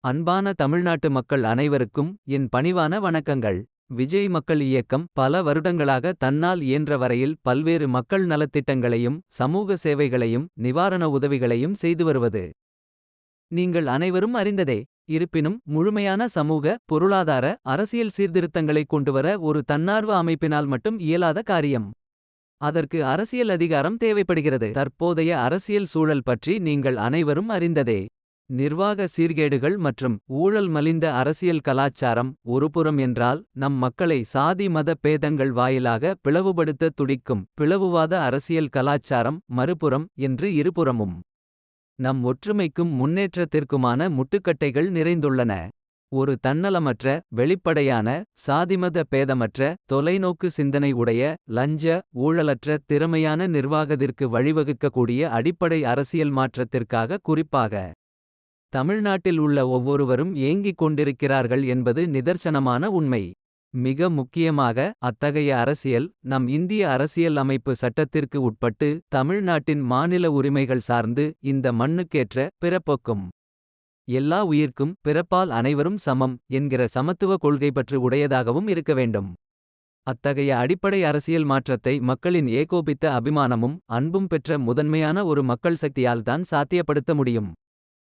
அன்பான தமிழ்நாட்டு மக்கள் அனைவருக்கும் என் பணிவான வணக்கங்கள். விஜய் மக்கள் இயக்கம் பல வருடங்களாக தன்னால் இயன்ற வரையில் பல்வேறு மக்கள் நலத்திட்டங்களையும் சமூக சேவைகளையும் நிவாரண உதவிகளையும் செய்து வருவது நீங்கள் அனைவரும் அறிந்ததே. இருப்பினும் முழுமையான சமூக பொருளாதார அரசியல் சீர்திருத்தங்களை கொண்டுவர ஒரு தன்னார்வ அமைப்பினால் மட்டும் இயலாத காரியம். அதற்கு அரசியல் அதிகாரம் தேவைப்படுகிறது. தற்போதைய அரசியல் சூழல் பற்றி நீங்கள் அனைவரும் அறிந்ததே. நிர்வாக சீர்கேடுகள் மற்றும் ஊழல் மலிந்த அரசியல் கலாச்சாரம் ஒருபுறம் என்றால், நம் மக்களை சாதி மத பேதங்கள் வாயிலாக பிளவுபடுத்த துடிக்கும் பிளவுவாத அரசியல் கலாச்சாரம் மறுபுறம் என்று இருபுறமும் நம் ஒற்றுமைக்கும் முன்னேற்றத்திற்குமான முட்டுக்கட்டைகள் நிறைந்துள்ளன. ஒரு தன்னலமற்ற வெளிப்படையான சாதிமத பேதமற்ற தொலைநோக்கு சிந்தனை உடைய லஞ்ச ஊழலற்ற திறமையான நிர்வாகத்திற்கு வழிவகுக்கக்கூடிய அடிப்படை அரசியல் மாற்றத்திற்காக குறிப்பாக தமிழ்நாட்டில் உள்ள ஒவ்வொருவரும் ஏங்கிக் கொண்டிருக்கிறார்கள் என்பது நிதர்சனமான உண்மை. மிக முக்கியமாக அத்தகைய அரசியல் நம் இந்திய அரசியல் அமைப்பு சட்டத்திற்கு உட்பட்டு தமிழ்நாட்டின் மாநில உரிமைகள் சார்ந்து இந்த மண்ணுக்கேற்ற பிறப்பொக்கும் எல்லா உயிர்க்கும் பிறப்பால் அனைவரும் சமம் என்கிற சமத்துவ கொள்கை பற்று உடையதாகவும் இருக்க வேண்டும். அத்தகைய அடிப்படை அரசியல் மாற்றத்தை மக்களின் ஏகோபித்த அபிமானமும் அன்பும் பெற்ற முதன்மையான ஒரு மக்கள் சக்தியால் தான் சாத்தியப்படுத்த முடியும்.